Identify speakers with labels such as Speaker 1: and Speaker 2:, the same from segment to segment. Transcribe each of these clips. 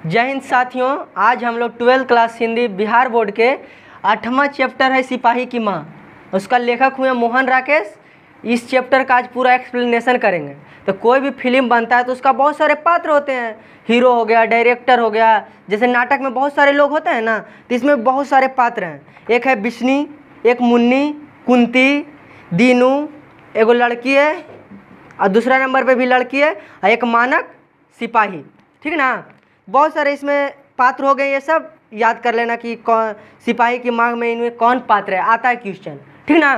Speaker 1: जय हिंद साथियों। आज हम लोग 12th class Hindi Bihar board के 8वां चैप्टर है सिपाही की माँ। उसका लेखक हुए मोहन राकेश। इस चैप्टर का आज पूरा एक्सप्लेनेशन करेंगे। तो कोई भी फिल्म बनता है तो उसका बहुत सारे पात्र होते हैं। हीरो हो गया, डायरेक्टर हो गया, जैसे नाटक में बहुत सारे लोग होते हैं ना, तो इसमें बहुत सारे पात्र हैं। एक है बिश्नी, एक मुन्नी, कुंती, दीनू, एगो लड़की है और दूसरा नंबर पे भी लड़की है और एक मानक सिपाही। ठीक ना, बहुत सारे इसमें पात्र हो गए। ये सब याद कर लेना कि कौन सिपाही की मांग में इनमें कौन पात्र है, आता है क्वेश्चन। ठीक ना।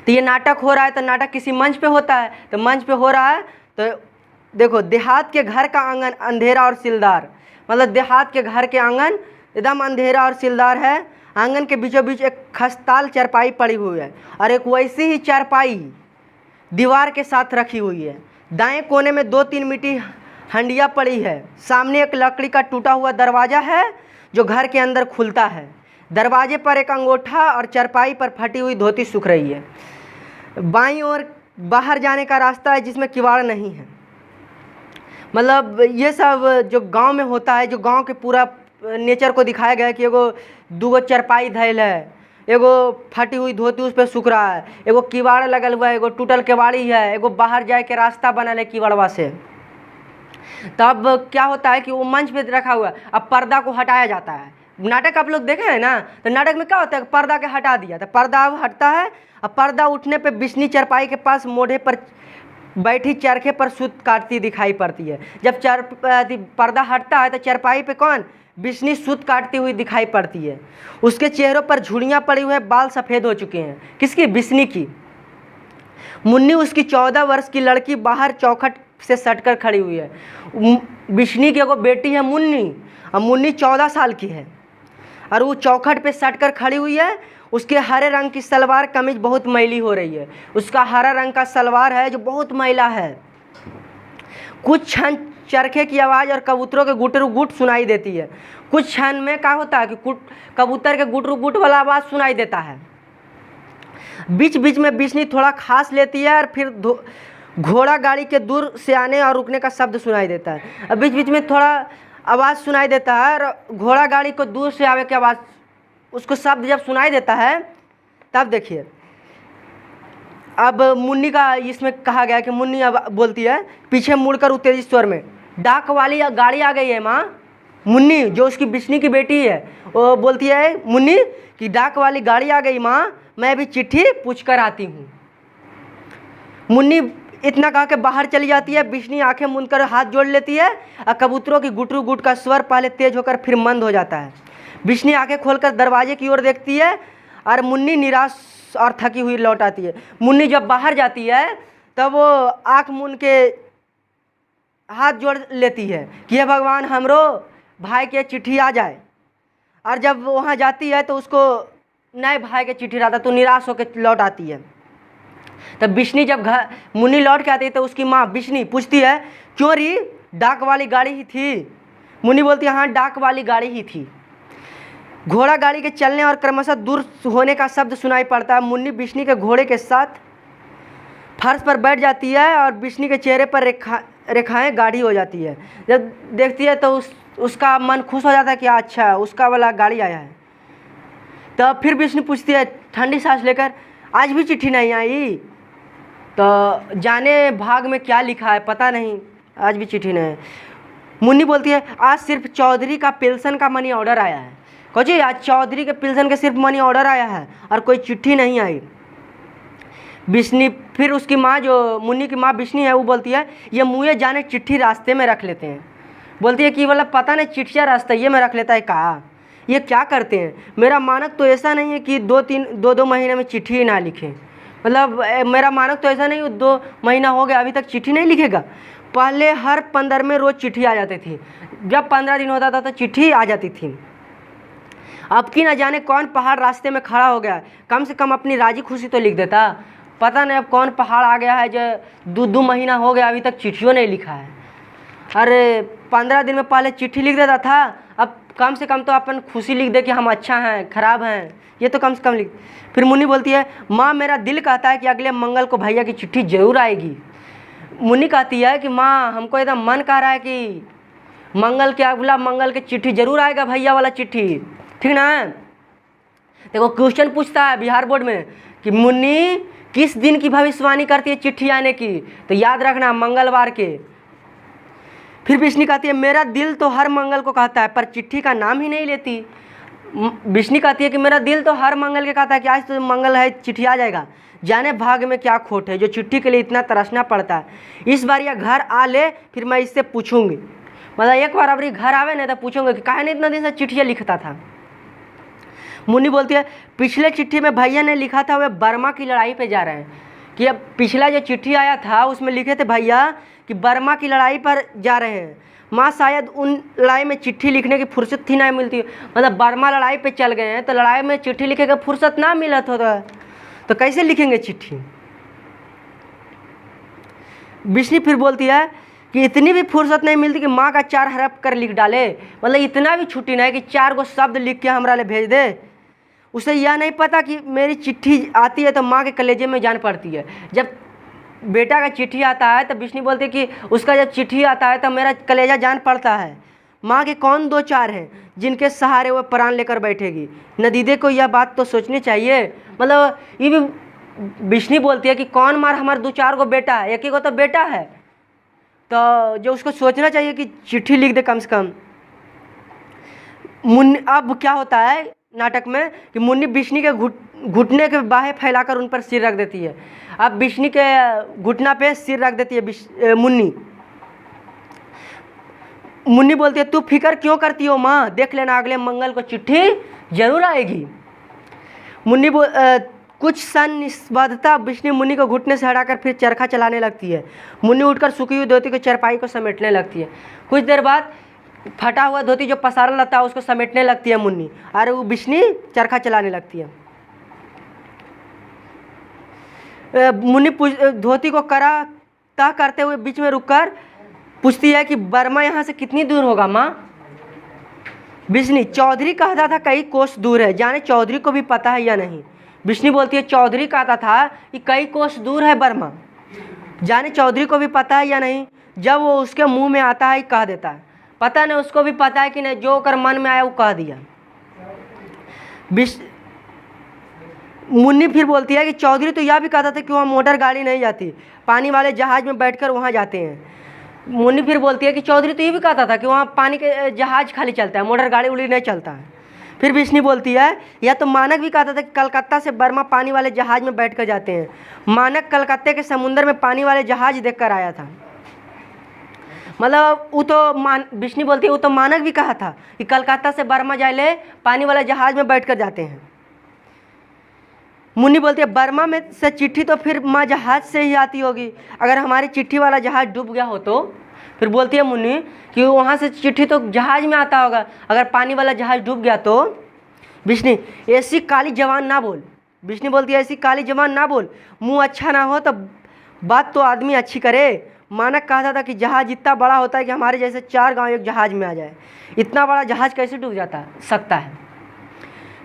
Speaker 1: तो ये नाटक हो रहा है तो नाटक किसी मंच पे होता है, तो मंच पे हो रहा है तो देखो, देहात के घर का आंगन अंधेरा और सिलदार, मतलब देहात के घर के आंगन एकदम अंधेरा और सिलदार है। आंगन के बीचों बीच एक खस्ताल चारपाई पड़ी हुई है और एक वैसी ही चारपाई दीवार के साथ रखी हुई है। दाएं कोने में 2-3 मिट्टी हंडिया पड़ी है। सामने एक लकड़ी का टूटा हुआ दरवाज़ा है जो घर के अंदर खुलता है। दरवाजे पर एक अंगूठा और चारपाई पर फटी हुई धोती सूख रही है। बाईं ओर बाहर जाने का रास्ता है जिसमें किवाड़ नहीं है। मतलब ये सब जो गांव में होता है, जो गांव के पूरा नेचर को दिखाया गया है कि एगो दूगो चारपाई धैल है, एगो फटी हुई धोती उस पर सूख रहा है, एगो किवाड़ लगल हुआ है, एगो टूटल केवाड़ी है, एगो बाहर जाए के रास्ता बनल है किवाड़वा से। तब क्या होता है कि वो मंच पे रखा हुआ है, अब पर्दा को हटाया जाता है। नाटक आप लोग देखे हैं ना, तो नाटक में क्या होता है, पर्दा के हटा दिया, तो पर्दा अब हटता है। अब पर्दा उठने पे बिश्नी चारपाई के पास मोढ़े पर बैठी चरखे पर सूत काटती दिखाई पड़ती है। जब पर्दा हटता है तो चारपाई पे कौन, बिश्नी सूत काटती हुई दिखाई पड़ती है। उसके चेहरों पर झुर्रियाँ पड़ी हुई है, बाल सफ़ेद हो चुके हैं। किसकी, बिश्नी की। मुन्नी उसकी 14 वर्ष की लड़की बाहर चौखट से सटकर खड़ी हुई है। बिश्नी की एगो बेटी है मुन्नी, और मुन्नी 14 साल की है और वो चौखट पे सटकर खड़ी हुई है। उसके हरे रंग की सलवार कमीज बहुत मैली हो रही है। उसका हरा रंग का सलवार है जो बहुत मैला है। कुछ क्षण चरखे की आवाज़ और कबूतरों के गुटरू गुट सुनाई देती है। कुछ क्षण में क्या होता है कि कबूतर के गुटरू गुट वाला आवाज़ सुनाई देता है। बीच बीच में बिश्नी थोड़ा खास लेती है और फिर घोड़ा गाड़ी के दूर से आने और रुकने का शब्द सुनाई देता है। अब बीच बीच में थोड़ा आवाज़ सुनाई देता है और घोड़ा गाड़ी को दूर से आवे की आवाज़, उसको शब्द जब सुनाई देता है तब देखिए, अब मुन्नी का इसमें कहा गया कि मुन्नी अब बोलती है पीछे मुड़कर उत्तेजित स्वर में, डाक वाली गाड़ी आ गई है माँ। मुन्नी जो उसकी बिश्नी की बेटी है वो बोलती है मुन्नी कि डाक वाली गाड़ी आ गई माँ, मैं अभी चिट्ठी पूछ कर आती हूँ। मुन्नी इतना कहा के बाहर चली जाती है। बिश्नी आंखें मूंद कर हाथ जोड़ लेती है और कबूतरों की गुटरू गुट का स्वर पहले तेज होकर फिर मंद हो जाता है। बिश्नी आंखें खोलकर दरवाजे की ओर देखती है और मुन्नी निराश और थकी हुई लौट आती है। मुन्नी जब बाहर जाती है तब वो आंख मूंद के हाथ जोड़ लेती है कि हे भगवान, हमरो भाई के चिट्ठी आ जाए। और जब वहाँ जाती है तो उसको नए भाई के चिट्ठी आता तो निराश होकर लौट आती है। तब बिश्नी जब घर मुन्नी लौट के आती है तो उसकी माँ बिश्नी पूछती है, क्यों री, डाक वाली गाड़ी ही थी? मुन्नी बोलती है, हाँ डाक वाली गाड़ी ही थी। घोड़ा गाड़ी के चलने और क्रमशः दूर होने का शब्द सुनाई पड़ता है। मुन्नी बिश्नी के घोड़े के साथ फर्श पर बैठ जाती है और बिश्नी के चेहरे पर रेखाएं गाढ़ी हो जाती है। जब देखती है तो उसका मन खुश हो जाता है कि अच्छा उसका वाला गाड़ी आया है। तब फिर बिश्नी पूछती है ठंडी सांस लेकर, आज भी चिट्ठी नहीं आई? तो जाने भाग में क्या लिखा है पता नहीं, आज भी चिट्ठी नहीं है। मुन्नी बोलती है आज सिर्फ चौधरी का पेंशन का मनी ऑर्डर आया है। कहो जी, आज चौधरी के पेंशन का सिर्फ मनी ऑर्डर आया है और कोई चिट्ठी नहीं आई। बिश्नी फिर उसकी माँ, जो मुन्नी की माँ बिश्नी है, वो बोलती है ये मुँहे जाने चिट्ठी रास्ते में रख लेते हैं। बोलती है कि मतलब पता नहीं चिट्ठिया रास्ते ये में रख लेता है, कहा ये क्या करते हैं। मेरा मानक तो ऐसा नहीं है कि 2 महीने में चिट्ठी ना लिखें। मतलब मेरा मानक तो ऐसा नहीं, 2 महीना हो गया अभी तक चिट्ठी नहीं लिखेगा। पहले हर 15वें रोज़ चिट्ठी आ जाती थी। जब 15 दिन होता था तो चिट्ठी आ जाती थी। अब की ना जाने कौन पहाड़ रास्ते में खड़ा हो गया, कम से कम अपनी राजी खुशी तो लिख देता। पता नहीं अब कौन पहाड़ आ गया है जो 2 महीना हो गया अभी तक चिट्ठियों नहीं लिखा है। अरे 15 दिन में पहले चिट्ठी लिख देता था, अब कम से कम तो अपन खुशी लिख दे कि हम अच्छा हैं, ख़राब हैं, ये तो कम से कम लिख। फिर मुन्नी बोलती है माँ, मेरा दिल कहता है कि अगले मंगल को भैया की चिट्ठी ज़रूर आएगी। मुन्नी कहती है कि माँ, हमको एकदम मन कह रहा है कि मंगल क्या बोला, मंगल की चिट्ठी जरूर आएगा, भैया वाला चिट्ठी, ठीक ना। देखो क्वेश्चन पूछता है बिहार बोर्ड में कि मुन्नी किस दिन की भविष्यवाणी करती है चिट्ठी आने की, तो याद रखना मंगलवार के। फिर बिश्नी कहती है मेरा दिल तो हर मंगल को कहता है पर चिट्ठी का नाम ही नहीं लेती। बिश्नी कहती है कि मेरा दिल तो हर मंगल के कहता है कि आज तो मंगल है, चिट्ठी आ जाएगा। जाने भाग में क्या खोट है जो चिट्ठी के लिए इतना तरसना पड़ता है। इस बार यह घर आ ले फिर मैं इससे पूछूंगी, मतलब एक बार अभी घर आवे नहीं तो पूछूंगी कि काहे नहीं इतना दिन से चिट्ठियाँ लिखता था। मुन्नी बोलती है पिछले चिट्ठी में भैया ने लिखा था वे बर्मा की लड़ाई पे जा रहे हैं, कि अब पिछला जो चिट्ठी आया था उसमें लिखे थे भैया कि बर्मा की लड़ाई पर जा रहे हैं। माँ शायद उन लड़ाई में चिट्ठी लिखने की फुर्सत थी ना मिलती, मतलब बर्मा लड़ाई पे चल गए हैं तो लड़ाई में चिट्ठी लिखे का फुर्सत ना मिला तो कैसे लिखेंगे चिट्ठी। बिश्नी फिर बोलती है कि इतनी भी फुर्सत नहीं मिलती कि माँ का 4 हरफ कर लिख डाले, मतलब इतना भी छुट्टी नहीं कि 4 गो शब्द लिख के हमारा ले भेज दे। उसे यह नहीं पता कि मेरी चिट्ठी आती है तो माँ के कलेजे में जान पड़ती है। जब बेटा का चिट्ठी आता है तो बिश्नी बोलती है कि उसका जब चिट्ठी आता है तो मेरा कलेजा जान पड़ता है। माँ के कौन 2-4 हैं जिनके सहारे वो प्राण लेकर बैठेगी। नदीदे को यह बात तो सोचनी चाहिए, मतलब ये भी बिश्नी बोलती है कि कौन मार हमारे 2-4 गो बेटा है, एक ही को तो बेटा है, तो जो उसको सोचना चाहिए कि चिट्ठी लिख दे कम से कम। मुन्नी अब क्या होता है नाटक में कि मुन्नी बिश्नी के घुटने के बाहें फैलाकर उन पर सिर रख देती है। अब बिश्नी के घुटना पे सिर रख देती है मुन्नी। मुन्नी बोलती है तू फिक्र क्यों करती हो माँ, देख लेना अगले मंगल को चिट्ठी जरूर आएगी। मुन्नी कुछ सन निस्बद्धता बिश्नी मुन्नी को घुटने से हटाकर फिर चरखा चलाने लगती है। मुन्नी उठकर सूखी हुई धोती को चरपाई को समेटने लगती है। कुछ देर बाद फटा हुआ धोती जो पसारा रहता है उसको समेटने लगती है मुन्नी, और वो बिश्नी चरखा चलाने लगती है। मुन्नी धोती को करा तह करते हुए बीच में रुककर पूछती है कि बर्मा यहाँ से कितनी दूर होगा माँ। बिश्नी चौधरी कहता था कई कोस दूर है, जाने चौधरी को भी पता है या नहीं। बिश्नी बोलती है चौधरी कहता था कि कई कोस दूर है बर्मा, जाने चौधरी को भी पता है या नहीं। जब वो उसके मुंह में आता है कह देता है, पता नहीं उसको भी पता है कि नहीं, जो कर मन में आया वो कह दिया। मुन्नी फिर बोलती है कि चौधरी तो यह भी कहता था कि वहाँ मोटर गाड़ी नहीं जाती, पानी वाले जहाज में बैठकर वहाँ जाते हैं। मुन्नी फिर बोलती है कि चौधरी तो ये भी कहता था कि वहाँ पानी के जहाज खाली चलता है, मोटर गाड़ी उड़ी नहीं चलता है। फिर बिश्नी बोलती है या तो मानक भी कहता था कि कलकत्ता से बर्मा पानी वाले जहाज में बैठ कर जाते हैं। मानक कलकत्ते के समुद्र में पानी वाले जहाज देख कर आया था, मतलब वो तो बिश्नी बोलती है वो तो मानक भी कहा था कि कलकत्ता से बर्मा जाए पानी वाले जहाज में बैठ कर जाते हैं। मुन्नी बोलती है बर्मा में से चिट्ठी तो फिर माँ जहाज से ही आती होगी, अगर हमारी चिट्ठी वाला जहाज डूब गया हो तो। फिर बोलती है मुन्नी कि वहाँ से चिट्ठी तो जहाज में आता होगा, अगर पानी वाला जहाज डूब गया तो। बिश्नी ऐसी काली जवान ना बोल, बिश्नी बोलती है ऐसी काली जवान ना बोल, मुँह अच्छा ना हो तो बात तो आदमी अच्छी करे। मानक कहता था कि जहाज इतना बड़ा होता है कि हमारे जैसे 4 गांव एक जहाज में आ जाए, इतना बड़ा जहाज कैसे डूब सकता है।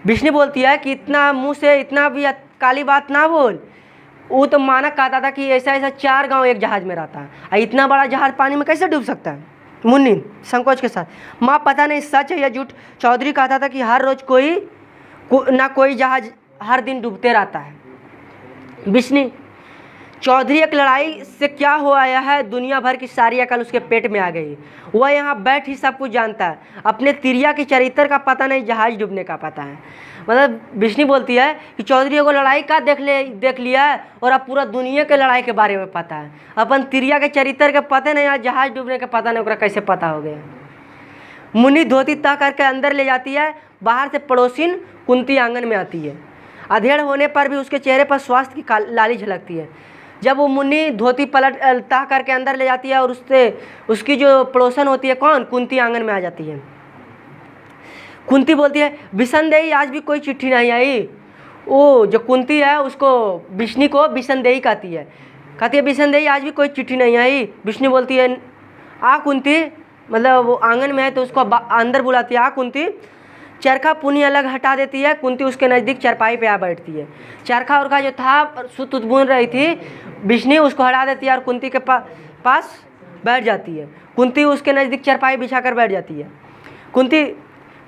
Speaker 1: बिश्नी बोलती है कि इतना मुंह से इतना भी काली बात ना बोल, वो तो मानक कहता था कि ऐसा ऐसा 4 गांव एक जहाज में रहता है, और इतना बड़ा जहाज पानी में कैसे डूब सकता है। मुन्नी संकोच के साथ माँ पता नहीं सच है या झूठ, चौधरी कहता था कि हर रोज कोई जहाज हर दिन डूबते रहता है। बिश्नी चौधरी एक लड़ाई से क्या हो आया है, दुनिया भर की सारी अकल उसके पेट में आ गई। वह यहाँ बैठ ही सब कुछ जानता है, अपने तिरिया के चरित्र का पता नहीं, जहाज डूबने का पता है। मतलब बिश्नी बोलती है कि चौधरी को लड़ाई का देख लिया है और अब पूरा दुनिया के लड़ाई के बारे में पता है, अपन तिरिया के चरित्र के पता नहीं, जहाज डूबने का पता नहीं, कैसे पता हो गया। मुन्नी धोती तह करके अंदर ले जाती है, बाहर से पड़ोसिन कुंती आंगन में आती है। अधेड़ होने पर भी उसके चेहरे पर स्वास्थ्य की लाली झलकती है। जब वो मुन्नी धोती पलट तह करके अंदर ले जाती है और उसकी जो पड़ोसन होती है कौन, कुंती आंगन में आ जाती है। कुंती बोलती है बिसनदेही आज भी कोई चिट्ठी नहीं आई। वो जो कुंती है उसको बिश्नी को बिसनदेही कहती है बिसनदेही आज भी कोई चिट्ठी नहीं आई। बिश्नी बोलती है आ कुंती, मतलब वो आंगन में है तो उसको अंदर बुलाती है, आ कुंती। चरखा पुनी अलग हटा देती है, कुंती उसके नज़दीक चरपाई पे आ बैठती है। चरखा और का जो था सुत बुन रही थी, बिश्नी उसको हटा देती है और कुंती के पास बैठ जाती है। कुंती उसके नज़दीक चारपाई बिछाकर बैठ जाती है। कुंती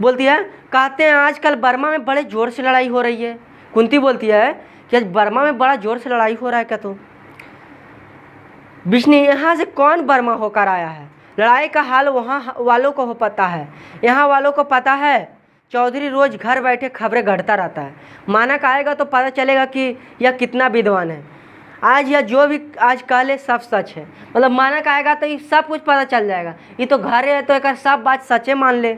Speaker 1: बोलती है, कहते हैं आजकल बर्मा में बड़े ज़ोर से लड़ाई हो रही है। कुंती बोलती है कि आज बर्मा में बड़ा ज़ोर से लड़ाई हो रहा है क्या? तो विष्णु, यहाँ से कौन बर्मा होकर आया है? लड़ाई का हाल वहाँ वालों को हो पता है, यहाँ वालों को पता है। चौधरी रोज़ घर बैठे खबरें गढ़ता रहता है। मानक आएगा तो पता चलेगा कि यह कितना विद्वान है। आज यह जो भी आज कहले सब सच है। मतलब मानक आएगा तो ये सब कुछ पता चल जाएगा। ये तो घर है तो एक सब बात सच्चे मान ले।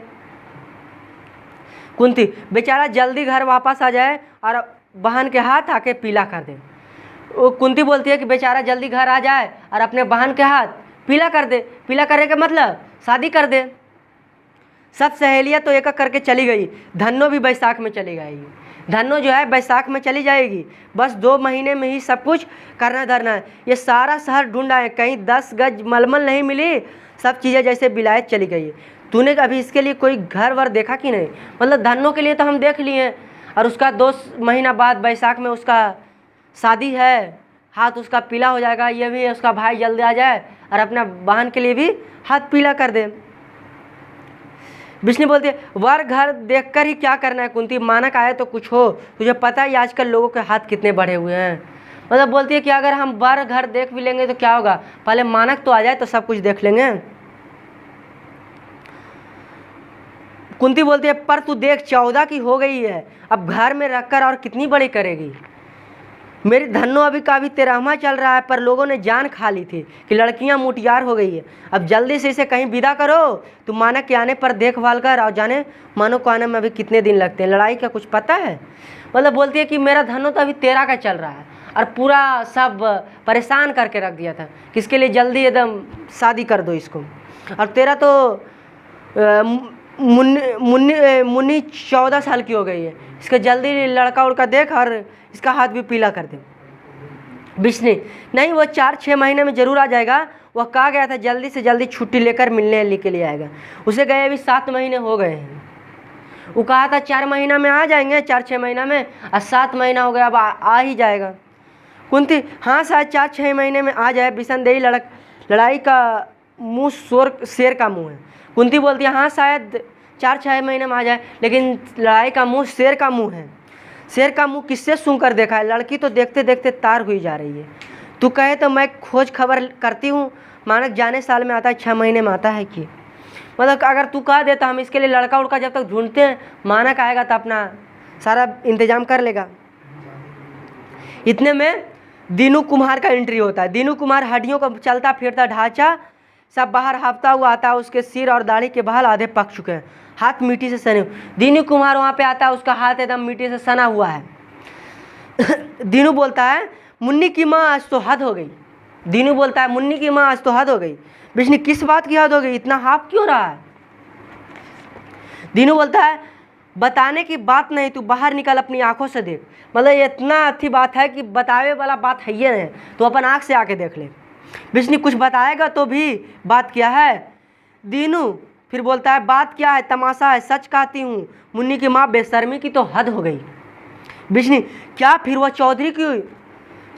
Speaker 1: कुंती, बेचारा जल्दी घर वापस आ जाए और बहन के हाथ आके पीला कर दे। वो कुंती बोलती है कि बेचारा जल्दी घर आ जाए और अपने बहन के हाथ पीला कर दे। पीला करने का मतलब शादी कर दे। सब सहेलियाँ तो एक एक करके चली गई। धन्नो भी बैसाख में चली जाएगी। धन्नो जो है बैसाख में चली जाएगी। बस 2 महीने में ही सब कुछ करना धरना है। ये सारा शहर ढूंढा है, कहीं 10 गज मलमल नहीं मिली। सब चीज़ें जैसे विलायत चली गई है। तूने अभी इसके लिए कोई घर वर देखा कि नहीं? मतलब धन्नो के लिए तो हम देख लिए और उसका 2 महीना बाद बैसाख में उसका शादी है, हाथ उसका पीला हो जाएगा। ये भी उसका भाई जल्दी आ जाए और अपना बहन के लिए भी हाथ पीला कर दे। विष्णु बोलती है, वर घर देखकर ही क्या करना है कुंती? मानक आए तो कुछ हो। तुझे पता है आजकल लोगों के हाथ कितने बढ़े हुए हैं। मतलब बोलती है कि अगर हम वर घर देख भी लेंगे तो क्या होगा, पहले मानक तो आ जाए तो सब कुछ देख लेंगे। कुंती बोलती है, पर तू देख 14 की हो गई है, अब घर में रखकर और कितनी बड़ी करेगी? मेरी धन्नो अभी का भी 13वां चल रहा है, पर लोगों ने जान खा ली थी कि लड़कियां मुटियार हो गई है। अब जल्दी से इसे कहीं विदा करो। तू मानक के आने पर देखभाल कर और जाने मानो को आने में अभी कितने दिन लगते हैं। लड़ाई का कुछ पता है? मतलब बोलती है कि मेरा धन्नो तो अभी 13 का चल रहा है और पूरा सब परेशान करके रख दिया था कि इसके लिए जल्दी एकदम शादी कर दो इसको। और तेरा तो मुन्नी 14 साल की हो गई है, इसका जल्दी लड़का उड़का देख और इसका हाथ भी पीला कर दे। विष्णु, नहीं वो 4-6 महीने में ज़रूर आ जाएगा। वह कहा गया था जल्दी से जल्दी छुट्टी लेकर मिलने के लिए आएगा। उसे गए अभी 7 महीने हो गए हैं। वो कहा था 4 महीना में आ जाएंगे, 4-6 महीना में, और 7 महीना हो गया, अब आ ही जाएगा। कुंती, हाँ शायद 4-6 महीने में आ जाए। बिसनदेही लड़ाई का मुँह शेर का मुँह है। कुंती बोलती है, हाँ शायद 4-6 महीने में आ जाए, लेकिन लड़ाई का मुँह शेर का मुँह है। शेर का मुँह किससे सूंघ कर देखा है? लड़की तो देखते देखते तार हुई जा रही है। तू कहे तो मैं खोज खबर करती हूँ। मानक जाने साल में आता है, 6 महीने में आता है कि? मतलब अगर तू कह दे तो हम इसके लिए लड़का उड़का जब तक ढूंढते हैं, मानक आएगा तो अपना सारा इंतजाम कर लेगा। इतने में दीनू कुमार का एंट्री होता है। दीनू कुमार हड्डियों का चलता फिरता ढांचा सब बाहर हाफता हुआ आता है। उसके सिर और दाढ़ी के बाल आधे पक चुके हैं, हाथ मिट्टी से सने। दीनू कुमार वहाँ पे आता है, उसका हाथ एकदम मिट्टी से सना हुआ है। दीनू बोलता है, मुन्नी की माँ आज तो हद हो गई। दीनू बोलता है, मुन्नी की माँ आज तो हद हो गई। विष्णु, किस बात की हद हो गई? इतना हाफ क्यों रहा है? दीनू बोलता है, बताने की बात नहीं, तू बाहर निकल, अपनी आंखों से देख। मतलब ये इतना अच्छी बात है कि बतावे वाला बात है ये नहीं, तो अपन आँख से आके देख ले। विष्णु, कुछ बताएगा तो भी, बात क्या है? दीनू फिर बोलता है, बात क्या है? तमाशा है, सच कहती हूँ, मुन्नी की माँ बेशर्मी की तो हद हो गई। विष्णु, क्या फिर वह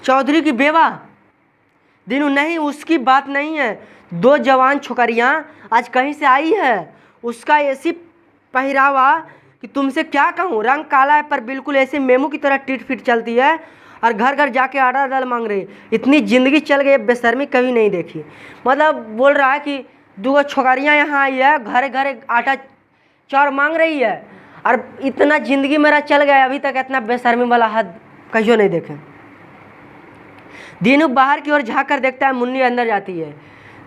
Speaker 1: चौधरी की बेवा? दीनू, नहीं उसकी बात नहीं है। 2 जवान छोकरियाँ आज कहीं से आई है, उसका ऐसी पहरावा कि तुमसे क्या कहूँ। रंग काला है पर बिल्कुल ऐसे मेमू की तरह टिट फिट चलती है और घर घर जाके आड़ा दाल मांग रही। इतनी ज़िंदगी चल गई, बेशर्मी कभी नहीं देखी। मतलब बोल रहा है कि 2 छोकरियाँ यहाँ आई है, घरे घरे आटा चार मांग रही है, और इतना ज़िंदगी मेरा चल गया, अभी तक इतना बेशर्मी वाला हद कहीं नहीं देखे। दीनू बाहर की ओर झाँक कर देखता है, मुन्नी अंदर जाती है।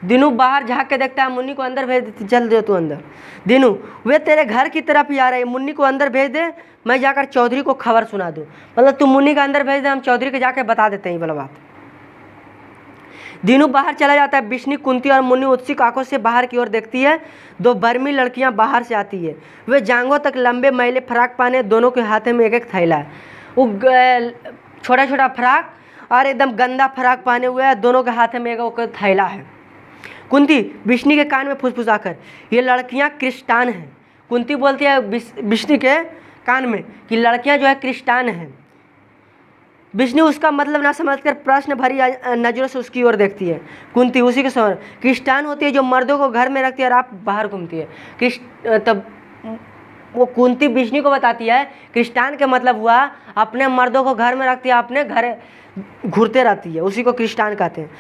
Speaker 1: दीनू बाहर झाँक के देखता है, मुन्नी को अंदर भेज देती, चल दे तू अंदर। दीनू, वे तेरे घर की तरफ ही आ रहे, मुन्नी को अंदर भेज दे, मैं जाकर चौधरी को खबर सुना दूँ। मतलब तू मुन्नी का अंदर भेज दे, हम चौधरी के जाके बता देते हैं ये वाला बात। दीनू बाहर चला जाता है। विष्णु, कुंती और मुन्नी उत्सुक आंखों से बाहर की ओर देखती है। 2 बर्मी लड़कियां बाहर से आती है। वे जांघों तक लंबे मैले फ्राक पहने, दोनों के हाथों में एक थैला है। वो छोटा छोटा फ्राक और एकदम गंदा फ्राक पहने हुए है, दोनों के हाथ में एक थैला है। कुंती विष्णु के कान में फुसफुसाकर, ये लड़कियां क्रिस्टान हैं। कुंती बोलती है विष्णु के कान में कि लड़कियां जो है क्रिस्टान हैं। विष्णु उसका मतलब ना समझकर प्रश्न भरी नजरों से उसकी ओर देखती है। कुंती उसी के समान क्रिस्टान होती है जो मर्दों को घर में रखती है और आप बाहर घूमती है। तब वो कुंती विष्णु को बताती है क्रिस्टान के मतलब हुआ अपने मर्दों को घर में रखती है, अपने घर घूरते रहती है, उसी को क्रिस्टान कहते हैं।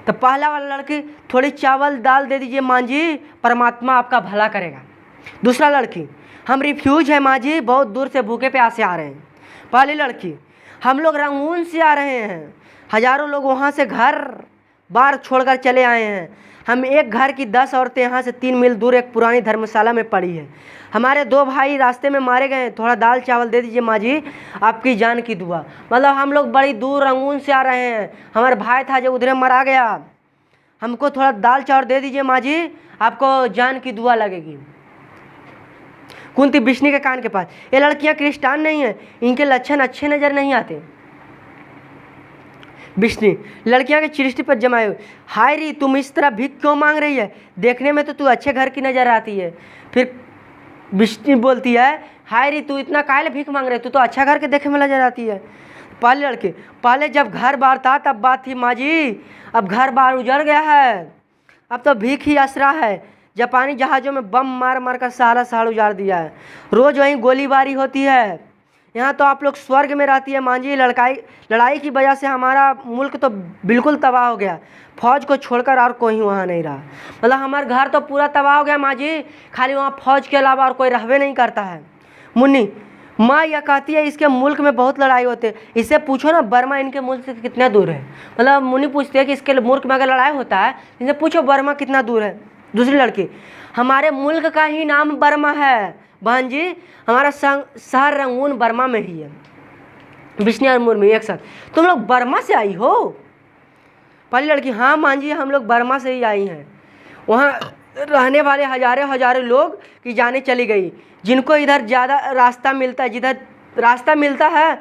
Speaker 1: तो पहला वाला लड़की थोड़ी चावल दाल दे दीजिए माँ जी, परमात्मा आपका भला करेगा। दूसरा लड़की हम रिफ्यूज है माँ जी, बहुत दूर से भूखे प्यासे आ रहे हैं। पहली लड़की हम लोग रंगून से आ रहे हैं, हजारों लोग वहाँ से घर बार छोड़कर चले आए हैं। हम एक घर की 10 औरतें यहाँ से 3 मील दूर एक पुरानी धर्मशाला में पड़ी है। हमारे 2 भाई रास्ते में मारे गए, थोड़ा दाल चावल दे दीजिए माँ जी, आपकी जान की दुआ। मतलब हम लोग बड़ी दूर रंगून से आ रहे हैं, हमारा भाई था जो उधर मरा गया, हमको थोड़ा दाल चावल दे दीजिए माँ जी, आपको जान की दुआ लगेगी। कुंती विष्णु के कान के पास, ये लड़कियां क्रिस्टान नहीं है, इनके लक्षण अच्छे नजर नहीं आते। विष्णु लड़कियां के चिरष्टि पर जमाए हुए, हाय री तुम इस तरह भीख क्यों मांग रही है, देखने में तो तू अच्छे घर की नजर आती है। फिर विष्णु बोलती है हाय री तू इतना काहे भीख मांग रही है, तू तो अच्छा घर के देखे में नजर आती है। पहले लड़के पहले जब घर बार था तब बात थी माँ जी, अब घर बार उजड़ गया है, अब तो भीख ही आसरा है। जापानी जहाज़ों में बम मार मार कर सारा शहर उजाड़ दिया है, रोज़ वहीं गोलीबारी होती है। यहाँ तो आप लोग स्वर्ग में रहती है माँ जी, लड़ाई की वजह से हमारा मुल्क तो बिल्कुल तबाह हो गया, फौज को छोड़कर और कोई वहाँ नहीं रहा। मतलब हमारा घर तो पूरा तबाह हो गया माँ जी, खाली वहाँ फौज के अलावा और कोई रहबे नहीं करता है। मुन्नी माँ यह कहती है इसके मुल्क में बहुत लड़ाई होती है, इससे पूछो ना बर्मा इनके मुल्क से कितना दूर है। मतलब मुन्नी पूछती है कि इसके मुल्क में अगर लड़ाई होता है इनसे पूछो बर्मा कितना दूर है। दूसरी लड़की हमारे मुल्क का ही नाम बर्मा है बहन जी, हमारा शहर रंगून बर्मा में ही है। विष्णु और मुर्मी एक साथ, तुम लोग बर्मा से आई हो? पहली लड़की हाँ माँ जी हम लोग बर्मा से ही आई हैं, वहाँ रहने वाले हजारों लोग की जाने चली गई, जिनको इधर ज़्यादा रास्ता मिलता है, जिधर रास्ता मिलता है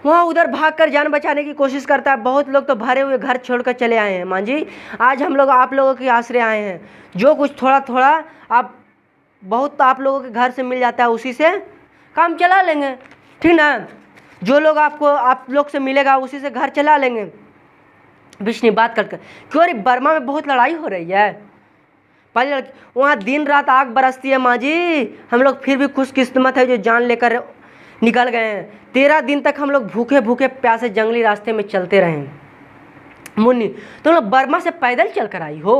Speaker 1: वहाँ उधर भागकर जान बचाने की कोशिश करता है। बहुत लोग तो भरे हुए घर छोड़कर चले आए हैं माँ जी, आज हम लोग आप लोगों के आश्रय आए हैं, जो कुछ थोड़ा थोड़ा आप बहुत तो आप लोगों के घर से मिल जाता है उसी से काम चला लेंगे, ठीक ना, जो लोग आपको आप लोग से मिलेगा उसी से घर चला लेंगे। विष्णु बात करके क्यों रे बर्मा में बहुत लड़ाई हो रही है? पहली लड़की वहाँ दिन रात आग बरसती है माँ जी, हम लोग फिर भी खुशकिस्मत है जो जान लेकर निकल गए हैं। 13 दिन तक हम लोग भूखे भूखे प्यासे जंगली रास्ते में चलते रहे। मुन्नी तुम लोग बर्मा से पैदल चल कर आई हो?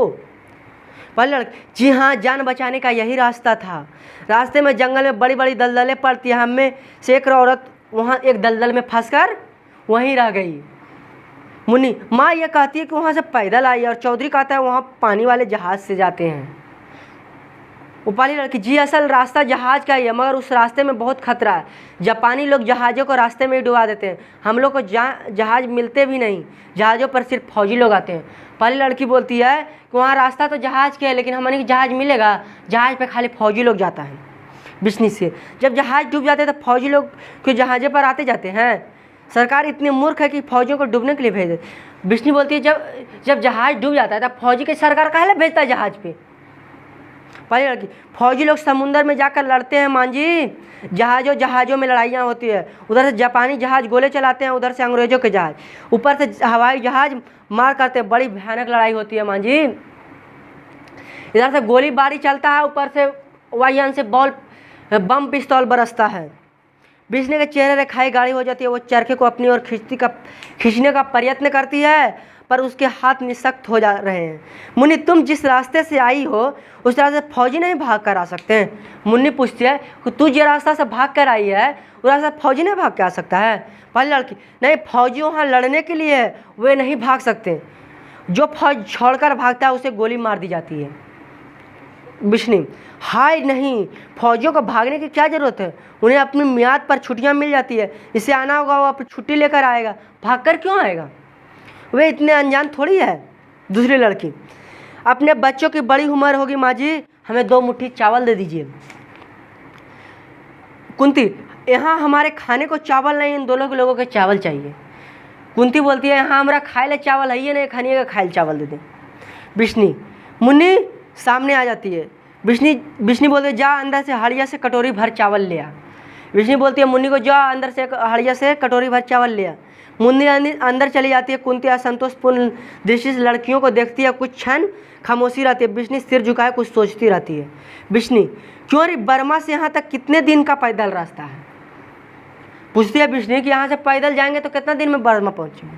Speaker 1: पहले लड़की जी हाँ जान बचाने का यही रास्ता था, रास्ते में जंगल में बड़ी बड़ी दलदलें पड़ती है, हमें से एक औरत वहाँ एक दलदल में फंसकर वहीं रह गई। मुन्नी माँ ये कहती है कि वहाँ से पैदल आई और चौधरी कहता है वहाँ पानी वाले जहाज़ से जाते हैं। वो पहली लड़की जी असल रास्ता जहाज़ का ही है, मगर उस रास्ते में बहुत खतरा है, जापानी लोग जहाज़ों को रास्ते में ही डुबा देते हैं, हम लोग को जहाज़ मिलते भी नहीं, जहाज़ों पर सिर्फ फौजी लोग आते हैं। पहली लड़की बोलती है कि वहाँ रास्ता तो जहाज़ के है लेकिन हमारे जहाज़ मिलेगा, जहाज़ पे खाली फौजी लोग जाता है। विष्णु से जब जहाज़ डूब जाते हैं तो फौजी लोग क्यों जहाज़ों पर आते जाते हैं? सरकार इतनी मूर्ख है कि फौजियों को डूबने के लिए भेज दे। विष्णु बोलती है जब जहाज़ डूब जाता है तब फौजी की सरकार काहे भेजता है जहाज़ पे? पहली लड़की फौजी लोग समुंदर में जाकर लड़ते हैं माँ जी, जहाज़ों में लड़ाइयाँ होती है, उधर से जापानी जहाज़ गोले चलाते हैं, उधर से अंग्रेज़ों के जहाज़, ऊपर से हवाई जहाज़ मार करते हैं, बड़ी भयानक लड़ाई होती है माँ जी। इधर से गोलीबारी चलता है, ऊपर से वायुयान से बम पिस्तौल बरसता है। विष्णु के चेहरे रेखाएं गाढ़ी हो जाती है, वो चरखे को अपनी ओर खींचने का प्रयत्न करती है पर उसके हाथ निःशक्त हो जा रहे हैं। मुन्नी तुम जिस रास्ते से आई हो उस रास्ते से फौजी नहीं भाग कर आ सकते हैं? मुन्नी पूछती है कि तू जिस रास्ता से भाग कर आई है उस रास्ते से फौजी नहीं भाग के आ सकता है? पहली लड़की नहीं फौजी वहाँ लड़ने के लिए है, वे नहीं भाग सकते, जो फौज छोड़कर भागता है उसे गोली मार दी जाती है। विष्णु हाय नहीं, फौजियों को भागने की क्या ज़रूरत है, उन्हें अपनी मियाद पर छुट्टियाँ मिल जाती है, इसे आना होगा वो अपनी छुट्टी लेकर आएगा, भाग कर क्यों आएगा, वे इतने अनजान थोड़ी है। दूसरी लड़की अपने बच्चों की बड़ी उम्र होगी माँ जी, हमें 2 मुट्ठी चावल दे दीजिए। कुंती यहाँ हमारे खाने को चावल नहीं, इन दोनों के लोगों के चावल चाहिए। कुंती बोलती है यहाँ हमारा खाए ले चावल है ही नहीं, खाने का खाए चावल दे दें। विष्णु मुन्नी सामने आ जाती है। विष्णु बोलते जा अंदर से हड़िया से कटोरी भर चावल ले आ। बिशनी बोलती है मुन्नी को, जा अंदर से हड़िया से कटोरी भर चावल लिया। मुन्नी अंदर चली जाती है। कुंती असंतोषपूर्ण दृष्टि से लड़कियों को देखती है, कुछ क्षण खामोशी रहती है। बिशनी सिर झुकाए कुछ सोचती रहती है। बिशनी, क्यों रे, बर्मा से यहाँ तक कितने दिन का पैदल रास्ता है? पूछती है बिशनी कि यहाँ से पैदल जाएंगे तो कितना दिन में बर्मा पहुँचेंगे?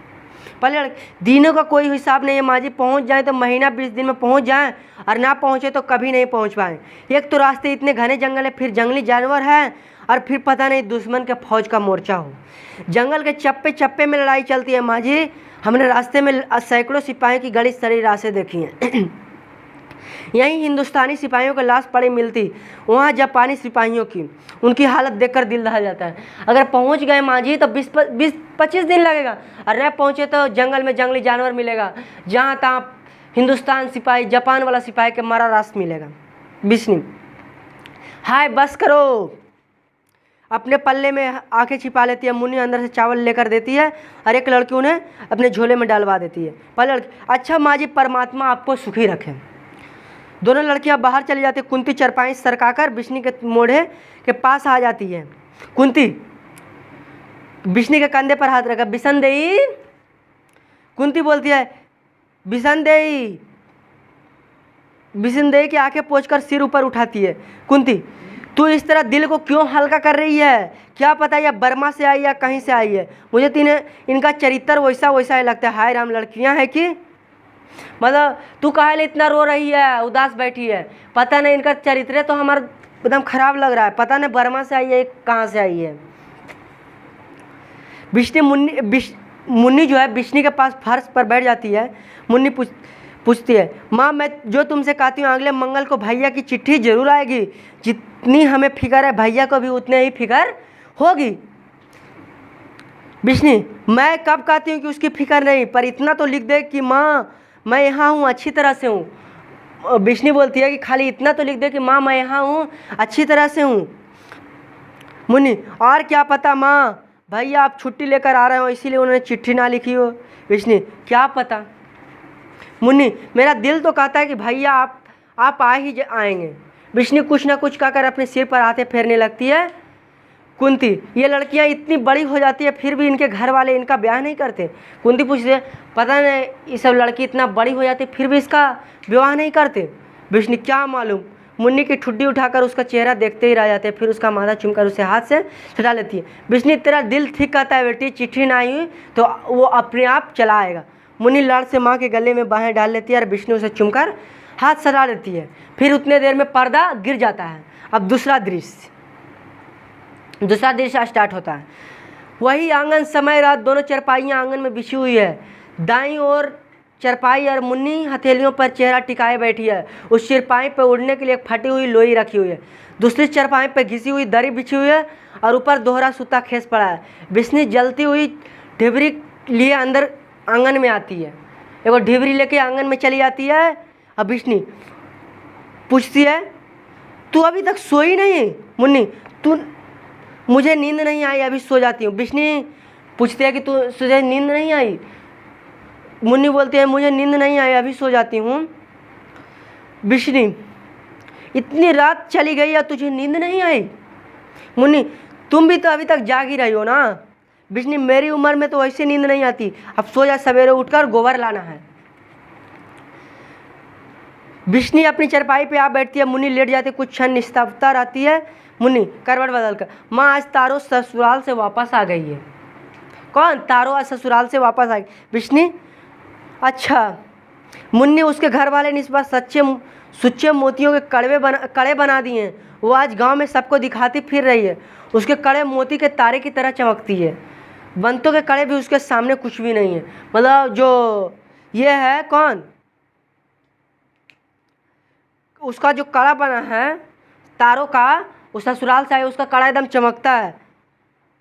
Speaker 1: पहले दिनों का कोई हिसाब नहीं है माँ जी, पहुँच जाए तो महीना 20 दिन में पहुँच जाएं, और ना पहुँचे तो कभी नहीं पहुँच पाएँ। एक तो रास्ते इतने घने जंगल है, फिर जंगली जानवर है, और फिर पता नहीं दुश्मन के फौज का मोर्चा हो। जंगल के चप्पे चप्पे में लड़ाई चलती है माँ जी। हमने रास्ते में सैकड़ों सिपाहियों की गड़ी सड़ी रास्तें देखी हैं। यहीं हिंदुस्तानी सिपाहियों की लाश पड़ी मिलती, वहाँ जापानी सिपाहियों की। उनकी हालत देखकर दिल दहल जाता है। अगर पहुँच गए माँ जी तो 20-25 दिन लगेगा, और न पहुँचे तो जंगल में जंगली जानवर मिलेगा, जहाँ तहाँ हिंदुस्तान सिपाही, जापान वाला सिपाही के मरा रास मिलेगा। बिशनी, हाय बस करो। अपने पल्ले में आंखें छिपा लेती है। मुन्नी अंदर से चावल लेकर देती है, और एक लड़की उन्हें अपने झोले में डालवा देती है। पहले लड़की, अच्छा माँ जी, परमात्मा आपको सुखी रखे। दोनों लड़कियां बाहर चली जाती है। कुंती चरपाई सरकाकर बिशनी के मोढ़े के पास आ जाती है। कुंती बिशनी के कंधे पर हाथ रखा, बिसनदेई। कुंती बोलती है, बिसनदेई। बिसनदेई की आंखें पोंछकर सिर ऊपर उठाती है। कुंती, तू इस तरह दिल को क्यों हल्का कर रही है? क्या पता यह बर्मा से आई या कहीं से आई है। मुझे तो इनका चरित्र वैसा वैसा ही लगता है। हाय राम, लड़कियां हैं कि मतलब तू काहे लिए इतना रो रही है, उदास बैठी है? पता नहीं, इनका चरित्र तो हमारा एकदम खराब लग रहा है। पता नहीं बर्मा से आई है कहाँ से आई है। मुन्नी जो है बिशनी के पास फर्श पर बैठ जाती है। मुन्नी पूछती है, माँ मैं जो तुमसे कहती हूँ, अगले मंगल को भैया की चिट्ठी जरूर आएगी। जितनी हमें फिक्र है भैया को भी उतने ही फिक्र होगी। बिशनी, मैं कब कहती हूँ कि उसकी फिक्र नहीं, पर इतना तो लिख दे कि माँ मैं यहाँ हूँ, अच्छी तरह से हूँ। बिशनी बोलती है कि खाली इतना तो लिख दे कि माँ मैं यहाँ हूँ, अच्छी तरह से हूँ। मुन्नी, और क्या पता माँ, भैया आप छुट्टी लेकर आ रहे हो इसीलिए उन्होंने चिट्ठी ना लिखी हो। बिशनी, क्या पता। मुन्नी, मेरा दिल तो कहता है कि भैया आप आ ही आएंगे। बिशनी कुछ ना कुछ कहकर अपने सिर पर हाथे फेरने लगती है। कुंती, ये लड़कियां इतनी बड़ी हो जाती है फिर भी इनके घर वाले इनका ब्याह नहीं करते। कुंती पूछती है, पता नहीं ये सब लड़की इतना बड़ी हो जाती फिर भी इसका विवाह नहीं करते। बिशनी, क्या मालूम। मुन्नी की ठुड्डी उठाकर उसका चेहरा देखते ही रह जाते हैं, फिर उसका माथा चूमकर उसे हाथ से हटा लेती है। बिशनी, तेरा दिल ठीक कहता है बेटी, चिट्ठी ना आई तो वो अपने आप चला आएगा। मुन्नी लाड़ से माँ के गले में बाहें डाल लेती है और बिशनी उसे चूमकर हाथ सटा लेती है। फिर उतने देर में पर्दा गिर जाता है। अब दूसरा दृश्य स्टार्ट होता है। वही आंगन, समय रात, दोनों चरपाइयाँ आंगन में बिछी हुई है। दाईं ओर चरपाई और मुन्नी हथेलियों पर चेहरा टिकाए बैठी है। उस चरपाई पर उड़ने के लिए एक फटी हुई लोई रखी हुई है। दूसरी चरपाई पर घिसी हुई दरी बिछी हुई है और ऊपर दोहरा सूता खेस पड़ा है। बिशनी जलती हुई ढिबरी लिए अंदर आंगन में आती है। एक ढिबरी लेके आंगन में चली आती है। अब बिशनी पूछती है, तू अभी तक सोई नहीं? मुन्नी, तू, मुझे नींद नहीं आई, अभी सो जाती हूँ। बिशनी पूछती है कि तुझे नींद नहीं आई? मुन्नी बोलती है, मुझे नींद नहीं आई, अभी सो जाती हूँ। बिशनी, इतनी रात चली गई और तुझे नींद नहीं आई? मुन्नी, तुम भी तो अभी तक जाग ही रही हो ना। बिशनी, मेरी उम्र में तो वैसे नींद नहीं आती, अब सो जा, सवेरे उठकर गोबर लाना है। बिशनी अपनी चरपाई पे आ बैठती है। मुन्नी लेट जाती है। कुछ क्षण निस्तब्धता रहती है। मुन्नी करवट बदल कर, माँ आज तारो ससुराल से वापस आ गई है। कौन? तारो आज ससुराल से वापस आ गई। बिशनी, अच्छा। मुन्नी, उसके घर वाले ने इस बार सुच्चे मोतियों के कड़े बना दिए हैं। वो आज गांव में सबको दिखाती फिर रही है। उसके कड़े मोती के तारे की तरह चमकती है। बंतों के कड़े भी उसके सामने कुछ भी नहीं है। मतलब जो ये है कौन, उसका जो कड़ा बना है तारों का, उस ससुराल से आया, उसका कड़ा एकदम चमकता है।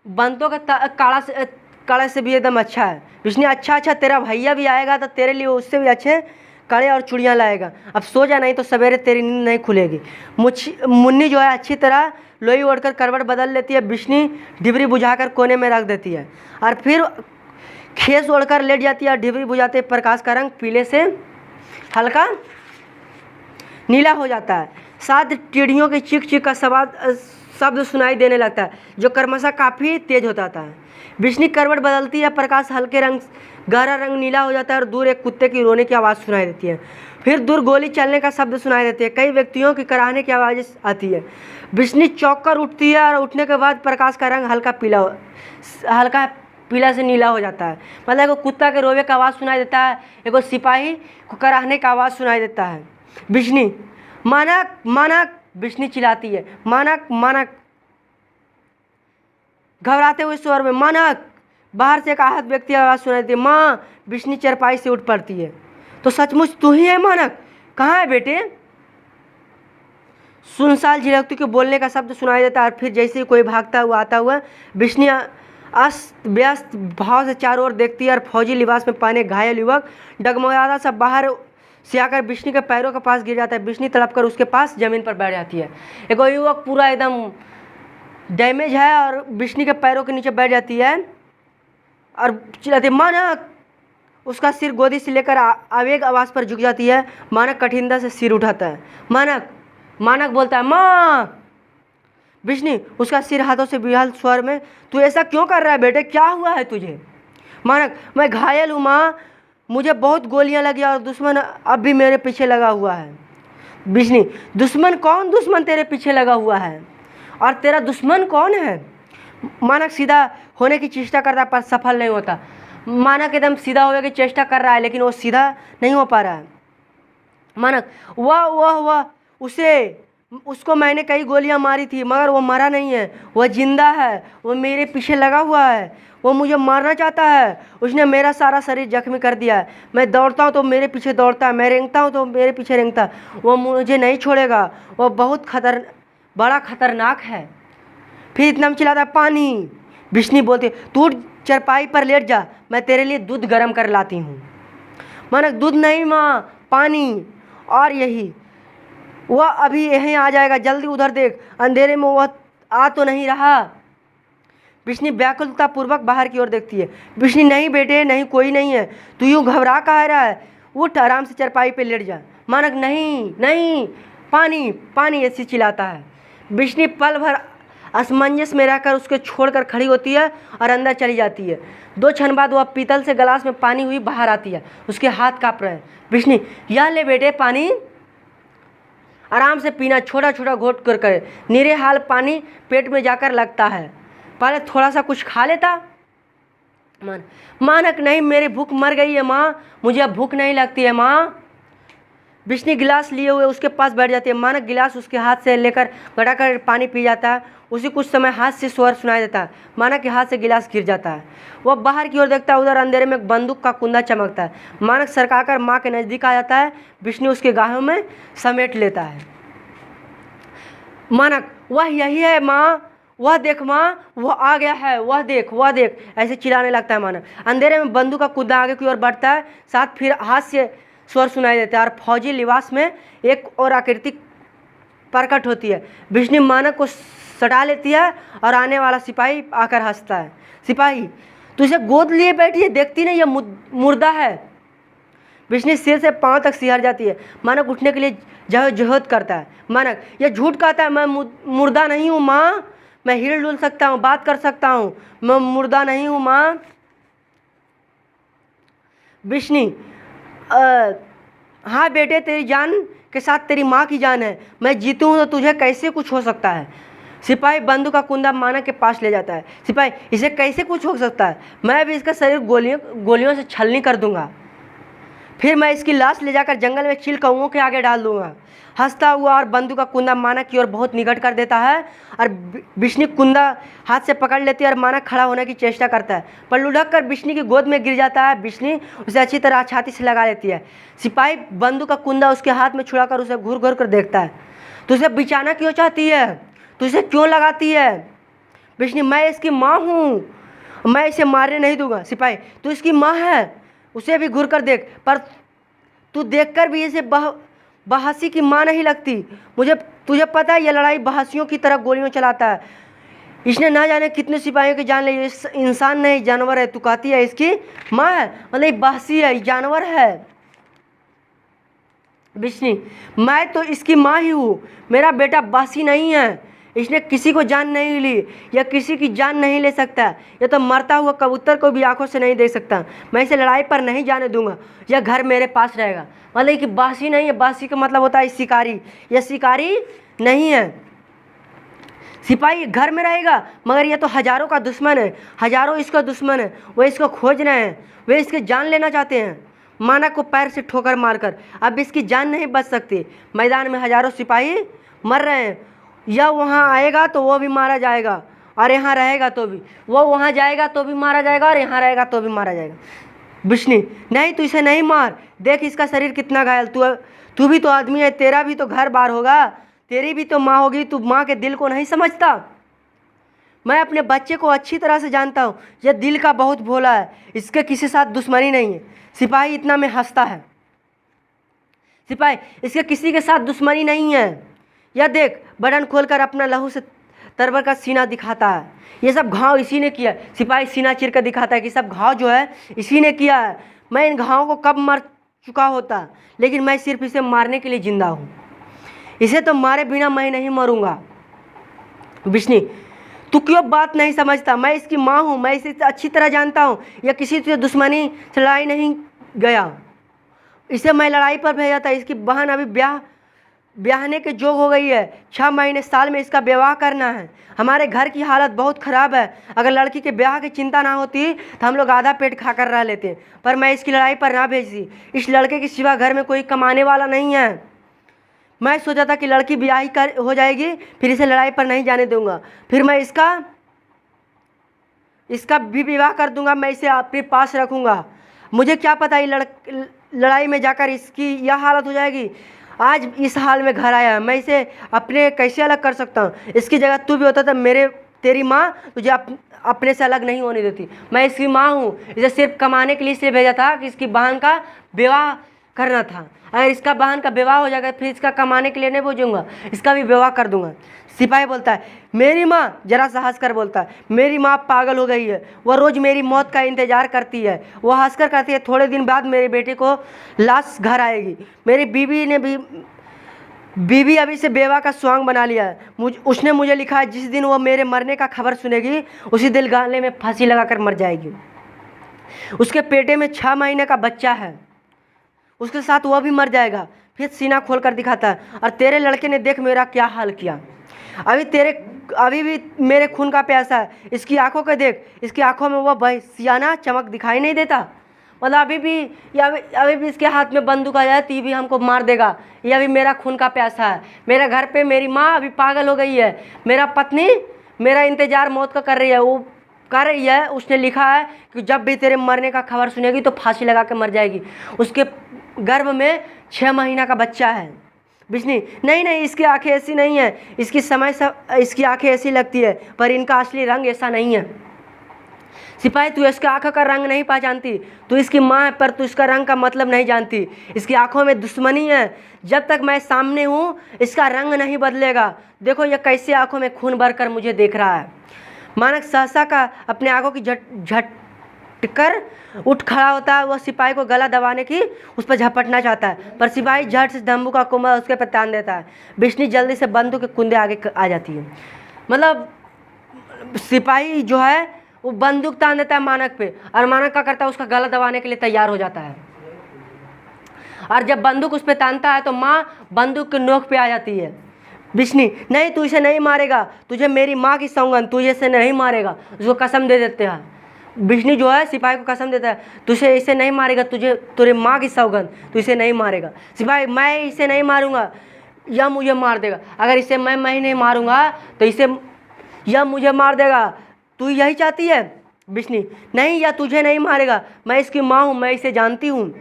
Speaker 1: बंतों का कड़े से भी एकदम अच्छा है। बिशनी, अच्छा, तेरा भैया भी आएगा तो तेरे लिए उससे भी अच्छे कड़े और चूड़ियाँ लाएगा। अब सो जा, नहीं तो सवेरे तेरी नींद नहीं खुलेगी। मुन्नी जो है अच्छी तरह लोई ओढ़कर करवट बदल लेती है। बिशनी ढिबरी बुझाकर कोने में रख देती है और फिर खेस ओढ़कर लेट जाती है। ढिबरी बुझाते प्रकाश का रंग पीले से हल्का नीला हो जाता है। साथ टिड्डियों के चीख चीख का शब्द सुनाई देने लगता है जो क्रमशः काफ़ी तेज होता था। बिजली करवट बदलती है, प्रकाश हल्के रंग गहरा रंग नीला हो जाता है और दूर एक कुत्ते की रोने की आवाज़ सुनाई देती है। फिर दूर गोली चलने का शब्द सुनाई देती है, कई व्यक्तियों की कराहने की आवाज़ आती है। बिजली चौंक कर उठती है और उठने के बाद प्रकाश का रंग हल्का पीला से नीला हो जाता है। मतलब एगो कुत्ता के रोवे का आवाज़ सुनाई देता है, एगो सिपाही को कराहने का आवाज़ सुनाई देता है। बिजली मानक मानक, बिजली चिल्लाती है, मानक मानक, घबराते हुए स्वर में मानक। बाहर से एक आहत व्यक्ति आवाज़ सुनाई देती है, माँ। बिजली चरपाई से उठ पड़ती है। तो सचमुच तू ही है मानक? कहाँ है बेटे? सुनसान झिलकती के बोलने का शब्द सुनाई देता है और फिर जैसे ही कोई भागता हुआ आता हुआ बिजली अस्त व्यस्त भाव से चारों ओर देखती है और फौजी लिबास में पहने घायल युवक डगमगाता सब बाहर से आकर बिजली के पैरों के पास गिर जाता है। बिजली तड़प कर उसके पास ज़मीन पर बैठ जाती है। एक युवक पूरा एकदम डैमेज है और बिजली के पैरों के नीचे बैठ जाती है और चिल्लाती है, मानक। उसका सिर गोदी से लेकर आवेग आवाज़ पर झुक जाती है। मानक कठिनता से सिर उठाता है। मानक मानक बोलता है, माँ। बिजली उसका सिर हाथों से बेहाल स्वर में, तू ऐसा क्यों कर रहा है बेटे? क्या हुआ है तुझे? मानक, मैं घायल हूँ माँ, मुझे बहुत गोलियाँ लगी और दुश्मन अब भी मेरे पीछे लगा हुआ है। बिजली, दुश्मन? कौन दुश्मन तेरे पीछे लगा हुआ है और तेरा दुश्मन कौन है? मानक सीधा होने की चेष्टा करता है पर सफल नहीं होता। मानक एकदम सीधा होने की चेष्टा कर रहा है लेकिन वो सीधा नहीं हो पा रहा है। मानक, वह उसको मैंने कई गोलियां मारी थी मगर वो मरा नहीं है, वह जिंदा है, वो मेरे पीछे लगा हुआ है, वो मुझे मारना चाहता है। उसने मेरा सारा शरीर जख्मी कर दिया है। मैं दौड़ता हूँ तो मेरे पीछे दौड़ता है, मैं रेंगता हूँ तो मेरे पीछे रेंगता है। वो मुझे नहीं छोड़ेगा, वो बहुत बड़ा खतरनाक है। फिर इतना में चिल्लाता, पानी। बिजली बोलती, तू चरपाई पर लेट जा, मैं तेरे लिए दूध गर्म कर लाती हूँ। मानक, दूध नहीं माँ, पानी। और यही वह अभी यहीं आ जाएगा, जल्दी उधर देख, अंधेरे में वह आ तो नहीं रहा। बिजली व्याकुलता पूर्वक बाहर की ओर देखती है। बिजली, नहीं बेटे नहीं, कोई नहीं है, तू यूँ घबरा कह रहा है, उठ आराम से चरपाई पे लेट जा। मानक, नहीं नहीं, पानी पानी, ऐसी चिल्लाता है। बिजली पल भर असमंजस में रहकर उसके छोड़कर खड़ी होती है और अंदर चली जाती है। 2 क्षण बाद वह पीतल से गिलास में पानी हुई बाहर आती है। उसके हाथ काँप रहे हैं। बिजली, यह ले बेटे पानी, आराम से पीना, छोटा छोटा घोट कर करे। निरे हाल पानी पेट में जाकर लगता है, पहले थोड़ा सा कुछ खा लेता। मानक, नहीं, मेरी भूख मर गई है माँ, मुझे अब भूख नहीं लगती है माँ। बिजली गिलास लिए हुए उसके पास बैठ जाती है। मानक गिलास उसके हाथ से लेकर गड़ा कर पानी पी जाता है। उसी कुछ समय हाथ से स्वर सुनाई देता है। मानक के हाथ से गिलास गिर जाता है। वह बाहर की ओर देखता है, उधर अंधेरे में एक बंदूक का कुंदा चमकता है। मानक सरकाकर माँ के नज़दीक आ जाता है। बिजली उसके गाहों में समेट लेता है। मानक, वह यही है माँ, वह देख माँ, वह आ गया है, वह देख वह देख, ऐसे चिल्लाने लगता है मानक। अंधेरे में बंदूक का कुंदा आगे की ओर बढ़ता है, साथ फिर हाथ से स्वर सुनाई देता है और फौजी लिबास में एक और आकृति प्रकट होती है। बिजली मानक को सटा लेती है और आने वाला सिपाही आकर हंसता है। सिपाही, तू इसे गोद लिए बैठी है, देखती नहीं ये मुर्दा है। बिजली सिर से पांव तक सिहर जाती है। मानक उठने के लिए जहद करता है। मानक, यह झूठ कहता है, मैं मुर्दा नहीं हूँ माँ, मैं हिल डुल सकता हूँ, बात कर सकता हूँ, मैं मुर्दा नहीं हूँ माँ। बिजली, हाँ बेटे, तेरी जान के साथ तेरी माँ की जान है, मैं जीतू हूँ तो तुझे कैसे कुछ हो सकता है। सिपाही बंदूक का कुंदा मानक के पास ले जाता है। सिपाही, इसे कैसे कुछ हो सकता है? मैं भी इसका शरीर गोलियों से छलनी कर दूंगा, फिर मैं इसकी लाश ले जाकर जंगल में चील कौओं के आगे डाल दूंगा। हंसता हुआ और बंदूक का कुंदा मानक की ओर बहुत निकट कर देता है और बिजली कुंदा हाथ से पकड़ लेती है और मानक खड़ा होने की चेष्टा करता है, पर लुढ़क कर बिजली की गोद में गिर जाता है। बिजली उसे अच्छी तरह छाती से लगा लेती है। सिपाही बंदूक का कुंदा उसके हाथ में छुड़ाकर उसे घूर घूर कर देखता है। तो उसे बिछाना क्यों चाहती है? तो इसे क्यों लगाती है? बिजली, मैं इसकी माँ हूँ, मैं इसे मारने नहीं दूंगा। सिपाही, तू इसकी माँ है, उसे भी घूर कर देख, पर तू देखकर भी इसे बहासी की माँ नहीं लगती। तुझे पता है यह लड़ाई बहासियों की तरह गोलियां चलाता है। इसने ना जाने कितने सिपाहियों की जान ली। इस इंसान नहीं, जानवर है। तू कहती है इसकी माँ है, मतलब बहासी है, जानवर है। बिजली, मैं तो इसकी माँ ही हूँ, मेरा बेटा बहासी नहीं है, इसने किसी को जान नहीं ली, या किसी की जान नहीं ले सकता। यह तो मरता हुआ कबूतर को भी आंखों से नहीं देख सकता। मैं इसे लड़ाई पर नहीं जाने दूंगा, यह घर मेरे पास रहेगा। मतलब कि बासी नहीं है, बासी का मतलब होता है शिकारी। यह शिकारी नहीं है, सिपाही घर में रहेगा, मगर यह तो हजारों का दुश्मन है, हजारों इसका दुश्मन है। वो इसको खोज रहे हैं, वे इसकी जान लेना चाहते हैं, मानक को पैर से ठोकर मारकर। अब इसकी जान नहीं बच सकती। मैदान में हजारों सिपाही मर रहे हैं। यह वहाँ आएगा तो वो भी मारा जाएगा, और यहाँ रहेगा तो भी। वो वहाँ जाएगा तो भी मारा जाएगा, और यहाँ रहेगा तो भी मारा जाएगा। बिश्नी, नहीं तू इसे नहीं मार, देख इसका शरीर कितना घायल। तू भी तो आदमी है, तेरा भी तो घर बार होगा, तेरी भी तो माँ होगी, तू माँ के दिल को नहीं समझता। मैं अपने बच्चे को अच्छी तरह से जानता हूँ, यह दिल का बहुत भोला है, इसके किसी साथ दुश्मनी नहीं है। सिपाही इतना में हंसता है। सिपाही, इसके किसी के साथ दुश्मनी नहीं है। यह देख, बटन खोलकर अपना लहू से तरवर का सीना दिखाता है। ये सब घाव इसी ने किया है। सिपाही सीना चीर कर दिखाता है कि सब घाव जो है इसी ने किया है। मैं इन घावों को कब मर चुका होता, लेकिन मैं सिर्फ इसे मारने के लिए जिंदा हूँ। इसे तो मारे बिना मैं नहीं मरूंगा। बिश्नी, तू क्यों बात नहीं समझता? मैं इसकी माँ हूँ, मैं इसे अच्छी तरह जानता हूँ। यह किसी से दुश्मनी से लड़ाई नहीं गया, इसे मैं लड़ाई पर भेजा था। इसकी बहन अभी ब्याहने के जोग हो गई है। 6 महीने साल में इसका विवाह करना है। हमारे घर की हालत बहुत ख़राब है। अगर लड़की के ब्याह की चिंता ना होती तो हम लोग आधा पेट खाकर रह लेते, पर मैं इसकी लड़ाई पर ना भेजी। इस लड़के के सिवा घर में कोई कमाने वाला नहीं है। मैं सोचा था कि लड़की ब्याही हो जाएगी, फिर इसे लड़ाई पर नहीं जाने दूंगा, फिर मैं इसका भी विवाह कर दूंगा, मैं इसे अपने पास रखूंगा। मुझे क्या पता ये लड़ाई में जाकर इसकी यह हालत हो जाएगी। आज इस हाल में घर आया है, मैं इसे अपने कैसे अलग कर सकता हूँ? इसकी जगह तू भी होता तो तेरी माँ तुझे अपने से अलग नहीं होने देती। मैं इसकी माँ हूँ, इसे सिर्फ कमाने के लिए इसलिए भेजा था कि इसकी बहन का विवाह करना था। अगर इसका बहन का विवाह हो जाएगा फिर इसका कमाने के लिए नहीं भेजूंगा, इसका भी विवाह कर दूंगा। सिपाही बोलता है, मेरी माँ, जरा सा हंस कर बोलता है, मेरी माँ पागल हो गई है, वह रोज़ मेरी मौत का इंतज़ार करती है। वह हंसकर कहती है, थोड़े दिन बाद मेरे बेटे को लाश घर आएगी। मेरी बीवी अभी से बेवा का स्वांग बना लिया है। उसने मुझे लिखा है, जिस दिन वो मेरे मरने का खबर सुनेगी उसी दिन गाले में फांसी लगाकर मर जाएगी। उसके पेटे में 6 महीने का बच्चा है, उसके साथ वह भी मर जाएगा। फिर सीना खोल कर दिखाता है, और तेरे लड़के ने देख मेरा क्या हाल किया। अभी भी मेरे खून का प्यासा है। इसकी आंखों को देख, इसकी आंखों में वह भयानक चमक दिखाई नहीं देता। मतलब अभी भी इसके हाथ में बंदूक आ जाए तो ये भी हमको मार देगा। ये अभी मेरा खून का प्यासा है। मेरा घर पे मेरी माँ अभी पागल हो गई है। मेरा पत्नी मेरा इंतजार मौत का कर रही है, वो कर रही है। उसने लिखा है कि जब भी तेरे मरने का खबर सुनेगी तो फांसी लगा के मर जाएगी। उसके गर्भ में 6 महीना का बच्चा है। बिश्नी, नहीं, इसकी आंखें ऐसी नहीं है। इसकी आंखें ऐसी लगती है, पर इनका असली रंग ऐसा नहीं है। सिपाही, तू इसके आंखों का रंग नहीं पहचानती। तू इसकी माँ है, पर तू इसका रंग का मतलब नहीं जानती। इसकी आंखों में दुश्मनी है। जब तक मैं सामने हूँ इसका रंग नहीं बदलेगा। देखो यह कैसे आंखों में खून भरकर मुझे देख रहा है। मानक सहसा का अपने आंखों की झटकर उठ खड़ा होता है। वह सिपाही को गला दबाने की उस पर झपटना चाहता है, पर सिपाही झट से धम्बू का कुम्भा उसके पर तान देता है। बिश्नी जल्दी से बंदूक के कुंदे आगे आ जाती है। मतलब सिपाही जो है वो बंदूक तान देता है मानक पे, और मानक क्या करता है, उसका गला दबाने के लिए तैयार हो जाता है। और जब बंदूक उस पर तानता है तो माँ बंदूक के नोक पे आ जाती है। बिश्नी, नहीं, तू इसे नहीं मारेगा, तुझे मेरी माँ की सौगंध, तुझे इसे नहीं मारेगा। उसको कसम दे देते हैं। बिश्नी जो है सिपाही को कसम देता है, तुझे इसे नहीं मारेगा, तेरे माँ की सौगंध, तू इसे नहीं मारेगा। सिपाही, मैं इसे नहीं मारूंगा, यह मुझे मार देगा। अगर इसे मैं नहीं मारूंगा तो यह मुझे मार देगा। तू यही चाहती है? बिश्नी, नहीं, यह तुझे नहीं मारेगा, मैं इसकी माँ हूँ, मैं इसे जानती हूँ,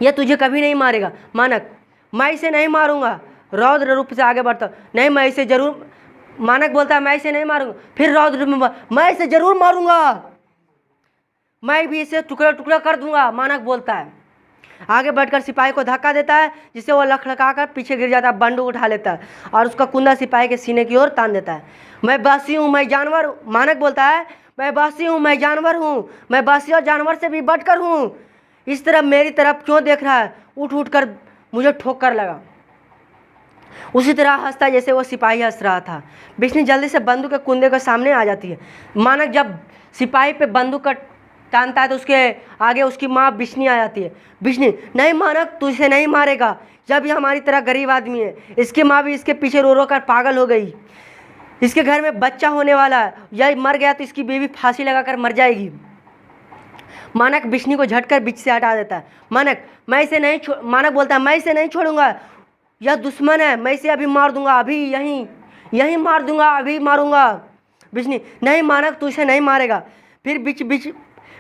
Speaker 1: यह तुझे कभी नहीं मारेगा। मानक, मैं इसे नहीं मारूंगा। रौद्र रूप से आगे बढ़ता, नहीं, मैं इसे जरूर। मानक बोलता है, मैं इसे नहीं मारूंगा। फिर रौद्र रूप में, मैं इसे जरूर मारूंगा, मैं भी इसे टुकड़ा टुकड़ा कर दूंगा। मानक बोलता है। आगे बढ़कर सिपाही को धक्का देता है, जिससे वो लखलखाकर पीछे गिर जाता है। बंदूक उठा लेता है और उसका कुंदा सिपाही के सीने की ओर तान देता है। मैं बासी हूँ, मैं जानवर हूँ। मानक बोलता है, मैं बासी हूँ, मैं जानवर हूँ, मैं बासी और जानवर से भी बढ़कर हूँ। इस तरफ मेरी तरफ क्यों देख रहा है? उठ कर मुझे ठोक कर लगा। उसी तरह हंसता जैसे वो सिपाही हंस रहा था। बिश्नी जल्दी से बंदूक के कुंदे के सामने आ जाती है। मानक जब सिपाही पे बंदूक का तानता है तो उसके आगे उसकी माँ बिश्नी आ जाती है। बिश्नी, नहीं मानक, तू इसे नहीं मारेगा, जब ये हमारी तरह गरीब आदमी है। इसकी माँ भी इसके पीछे रो रो कर पागल हो गई। इसके घर में बच्चा होने वाला है, यह मर गया तो इसकी बीवी फांसी लगाकर मर जाएगी। मानक बिश्नी को झटकर बीच से हटा देता है। मानक बोलता है, मैं इसे नहीं छोड़ूंगा, यह दुश्मन है, मैं इसे अभी मार दूंगा, अभी यहीं मार दूंगा, अभी मारूंगा। बिश्नी, नहीं मानक, तू इसे नहीं मारेगा। फिर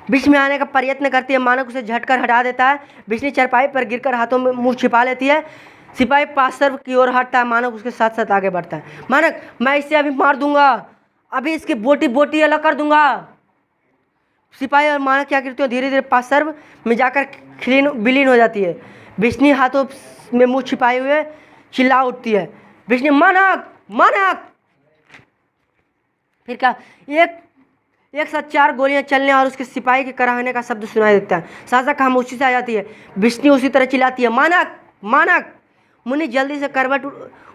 Speaker 1: बीच में आने का प्रयत्न करती है। मानक उसे झटकर हटा देता है। बिश्नी चारपाई पर गिरकर हाथों में मुंह छिपा लेती है। सिपाही पार्श्व की ओर हटता है। मानक उसके साथ साथ आगे बढ़ता है। मानक, मैं इसे अभी मार दूंगा, अभी इसकी बोटी बोटी अलग कर दूंगा। सिपाही और मानक क्या करती है, धीरे धीरे पार्श्व में जाकर विलीन हो जाती है। बिश्नी हाथों में मुंह छिपाए हुए चिल्ला उठती है, बिश्नी, मानक मानक। फिर क्या, एक साथ 4 गोलियां चलने और उसके सिपाही के कराहने का शब्द सुनाई देता है। साजा खामोशी से आ जाती है। बिश्नी उसी तरह चिल्लाती है, मानक मानक। मुन्नी जल्दी से करवट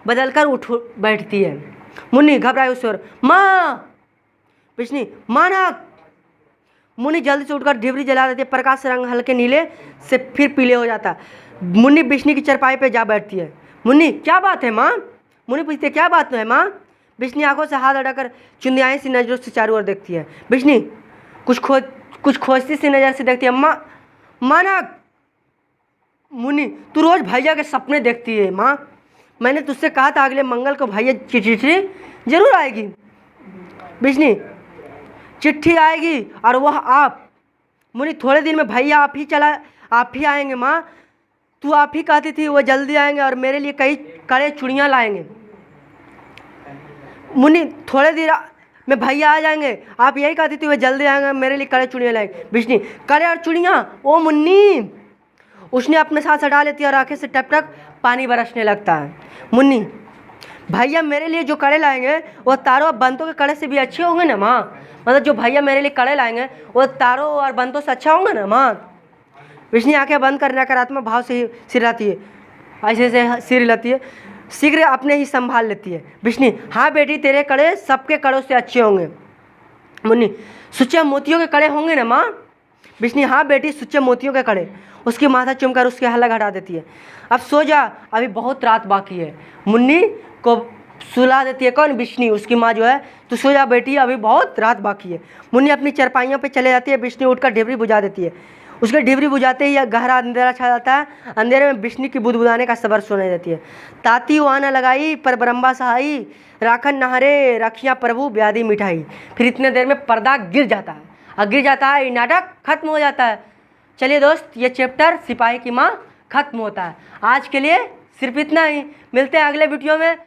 Speaker 1: बदलकर उठ बैठती है। मुन्नी घबराए उस ओर, माँ। बिश्नी, मानक। मुन्नी जल्दी से उठकर ढिबरी जला देती है। प्रकाश रंग हल्के नीले से फिर पीले हो जाता है। मुन्नी बिश्नी की चारपाई पे जा बैठती है। मुन्नी, क्या बात है माँ? मुन्नी पूछती है, क्या बात है माँ? बिश्नी आंखों से हाथ अड़ाकर चुंदियाई सी नजरों से चारों ओर देखती है। बिश्नी कुछ खोजती सी नज़र से देखती है। मानक। मुन्नी, तू रोज भैया के सपने देखती है माँ, मैंने तुझसे कहा था अगले मंगल को भैया चिट्ठी जरूर आएगी। बिश्नी, चिट्ठी आएगी और वह आप। मुन्नी, थोड़े दिन में भैया आप ही आएंगे माँ, तू आप ही कहती थी वो जल्दी आएंगे और मेरे लिए कई कड़े चूड़ियाँ लाएंगे। मुन्नी, थोड़े देर में भैया आ जाएंगे, आप यही कहती थी वो जल्दी आएंगे, मेरे लिए कड़े चूड़ियाँ लाएंगे। बिश्नी, कड़े और चूड़ियाँ? ओ मुन्नी। उसने अपने साथ हटा लेती है और आंखें से टप टप पानी बरसने लगता है। मुन्नी, भैया मेरे लिए जो कड़े लाएंगे वो तारों और बंतों के कड़े से भी अच्छे होंगे ना माँ? मतलब जो भैया मेरे लिए कड़े लाएंगे वो तारों और बंतों से अच्छा होंगे ना माँ? बिश्नी आंखें बंद कर नकारात्मक भाव से सिर हिलाती है, ऐसे से सिर हिलाती है, शीघ्र अपने ही संभाल लेती है। बिश्नी, हाँ बेटी, तेरे कड़े सबके कड़ों से अच्छे होंगे। मुन्नी, सुच्चे मोतियों के कड़े होंगे ना माँ? बिश्नी, हाँ बेटी, सुच्चे मोतियों के कड़े। उसकी माथा चुमकर उसके हलक हटा देती है। अब सो जा, अभी बहुत रात बाकी है। मुन्नी को सुला देती है। कौन? बिश्नी, उसकी माँ जो है। तू सो जा बेटी, अभी बहुत रात बाकी है। मुन्नी अपनी चारपाइयों पे चले जाती है। बिश्नी उठकर ढिबरी बुझा देती है। उसके ढिबरी बुझाते ही गहरा अंधेरा छा जाता है। अंधेरे में बिश्नी की बुदबुदाने का सबर सुनाई देती है। ताती वाना लगाई पर बरम्बा सहाई, राखन नहरे रखियाँ प्रभु ब्यादी मिठाई। फिर इतने देर में पर्दा गिर जाता है और गिर जाता है, ये नाटक खत्म हो जाता है। चलिए दोस्त, ये चैप्टर सिपाही की माँ खत्म होता है। आज के लिए सिर्फ इतना ही, मिलते हैं अगले वीडियो में।